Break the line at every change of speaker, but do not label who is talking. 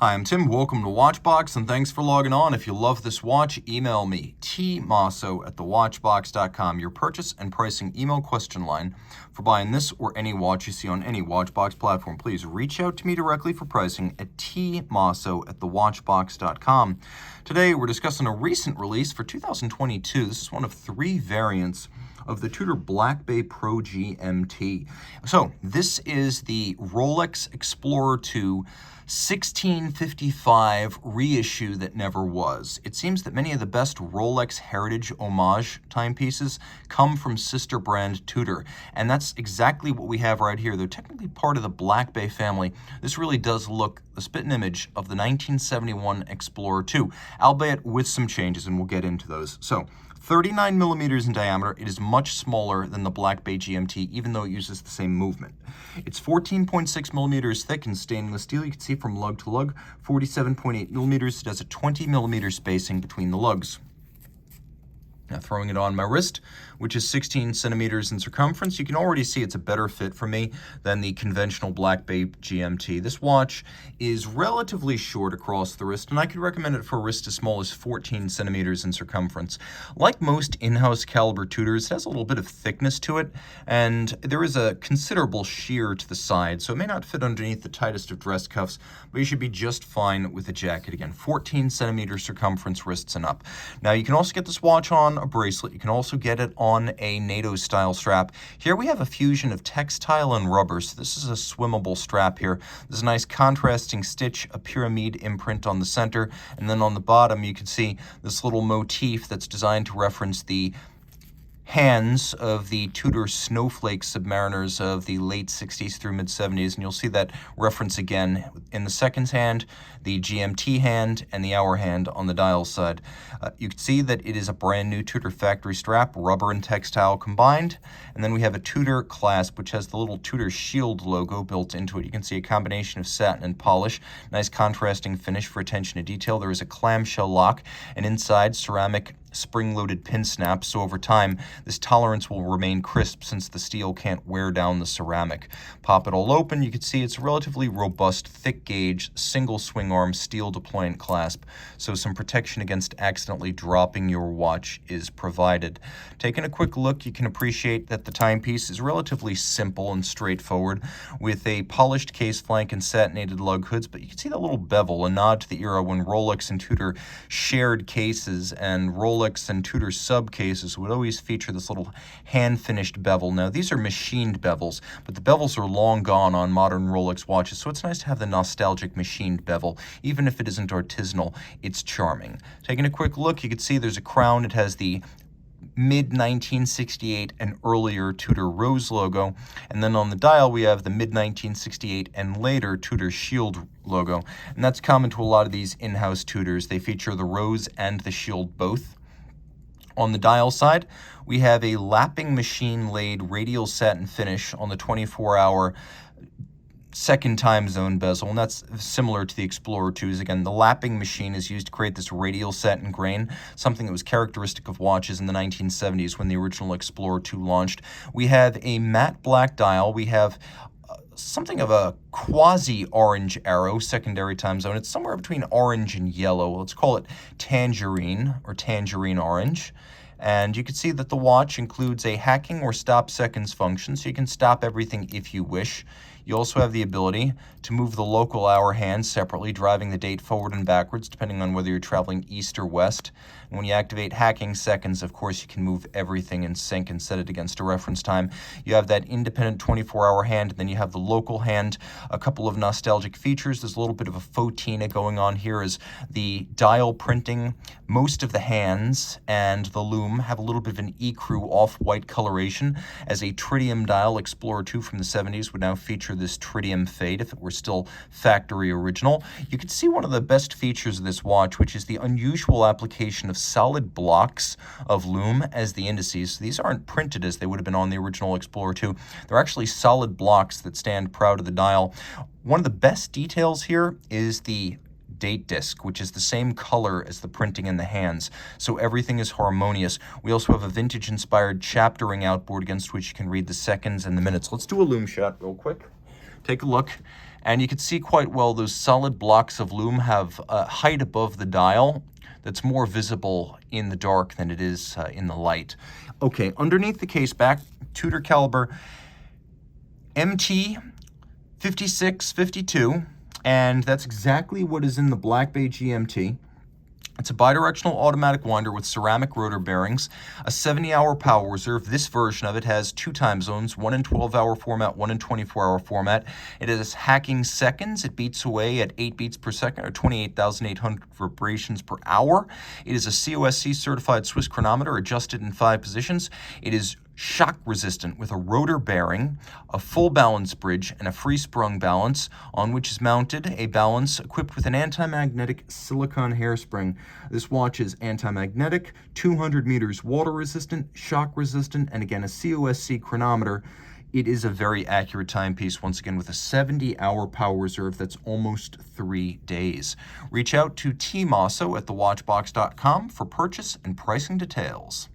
Hi, I'm Tim. Welcome to Watchbox, and thanks for logging on. If you love this watch, email me, tmosso@thewatchbox.com, your purchase and pricing email question line for buying this or any watch you see on any Watchbox platform. Please reach out to me directly for pricing at tmosso@thewatchbox.com. Today, we're discussing a recent release for 2022. This is one of 3 variants of the Tudor Black Bay Pro GMT. So, this is the Rolex Explorer 2 1655 reissue that never was. It seems that many of the best Rolex heritage homage timepieces come from sister brand Tudor, and that's exactly what we have right here. They're technically part of the Black Bay family. This really does look the spit image of the 1971 Explorer 2, albeit with some changes, and we'll get into those. So, 39 millimeters in diameter. It is much smaller than the Black Bay GMT, even though it uses the same movement. It's 14.6 millimeters thick in stainless steel. You can see from lug to lug, 47.8 millimeters. It has a 20 millimeter spacing between the lugs. Now throwing it on my wrist, which is 16 centimeters in circumference, you can already see it's a better fit for me than the conventional Black Bay GMT. This watch is relatively short across the wrist, and I could recommend it for a wrist as small as 14 centimeters in circumference. Like most in-house caliber Tudors, it has a little bit of thickness to it, and there is a considerable shear to the side, so it may not fit underneath the tightest of dress cuffs, but you should be just fine with a jacket. Again, 14 centimeter circumference wrists and up. Now you can also get this watch on a bracelet. You can also get it on a NATO style strap. Here we have a fusion of textile and rubber, so this is a swimmable strap here. There's a nice contrasting stitch, a pyramid imprint on the center, and then on the bottom you can see this little motif that's designed to reference the hands of the Tudor snowflake submariners of the late 60s through mid-70s, and you'll see that reference again in the seconds hand, the GMT hand, and the hour hand on the dial side. You can see that it is a brand new Tudor factory strap, rubber and textile combined, and then we have a Tudor clasp, which has the little Tudor shield logo built into it. You can see a combination of satin and polish, nice contrasting finish for attention to detail. There is a clamshell lock, and inside ceramic spring-loaded pin snaps, so over time this tolerance will remain crisp since the steel can't wear down the ceramic. Pop it all open, you can see it's a relatively robust, thick gauge, single swing arm steel deployant clasp, so some protection against accidentally dropping your watch is provided. Taking a quick look, you can appreciate that the timepiece is relatively simple and straightforward, with a polished case flank and satinated lug hoods, but you can see that little bevel, a nod to the era when Rolex and Tudor shared cases, and Rolex and Tudor sub cases would always feature this little hand-finished bevel. Now, these are machined bevels, but the bevels are long gone on modern Rolex watches, so it's nice to have the nostalgic machined bevel. Even if it isn't artisanal, it's charming. Taking a quick look, you can see there's a crown. It has the mid-1968 and earlier Tudor Rose logo, and then on the dial we have the mid-1968 and later Tudor Shield logo, and that's common to a lot of these in-house Tudors. They feature the Rose and the Shield both. On the dial side, we have a lapping machine-laid radial satin finish on the 24-hour second time zone bezel, and that's similar to the Explorer 2's. Again, the lapping machine is used to create this radial satin grain, something that was characteristic of watches in the 1970s when the original Explorer 2 launched. We have a matte black dial. We have something of a quasi-orange arrow, secondary time zone. It's somewhere between orange and yellow. Let's call it tangerine or tangerine orange. And you can see that the watch includes a hacking or stop seconds function, so you can stop everything if you wish. You also have the ability to move the local hour hand separately, driving the date forward and backwards, depending on whether you're traveling east or west. And when you activate hacking seconds, of course, you can move everything in sync and set it against a reference time. You have that independent 24-hour hand, and then you have the local hand. A couple of nostalgic features. There's a little bit of a fauxtina going on here as the dial printing. Most of the hands and the loom have a little bit of an ecru off-white coloration, as a tritium dial Explorer 2 from the 70s would now feature this tritium fade if it were still factory original. You can see one of the best features of this watch, which is the unusual application of solid blocks of loom as the indices. So these aren't printed as they would have been on the original Explorer 2. They're actually solid blocks that stand proud of the dial. One of the best details here is the date disc, which is the same color as the printing in the hands, so everything is harmonious. We also have a vintage-inspired chaptering outboard against which you can read the seconds and the minutes. Let's do a loom shot real quick. Take a look And you can see quite well those solid blocks of lume have a height above the dial that's more visible in the dark than it is in the light. Okay, underneath the case back, Tudor caliber MT 5652, and that's exactly what is in the Black Bay GMT. It's a bidirectional automatic winder with ceramic rotor bearings, a 70-hour power reserve. This version of it has 2 time zones, one in 12-hour format, one in 24-hour format. It is hacking seconds. It beats away at 8 beats per second, or 28,800 vibrations per hour. It is a COSC certified Swiss chronometer, adjusted in 5 positions. It is shock resistant with a rotor bearing, a full balance bridge, and a free sprung balance, on which is mounted a balance equipped with an anti-magnetic silicone hairspring. This watch is anti-magnetic, 200 meters water resistant, shock resistant, and again a COSC chronometer. It is a very accurate timepiece, once again with a 70-hour power reserve that's almost 3 days. Reach out to Team Mosso at thewatchbox.com for purchase and pricing details.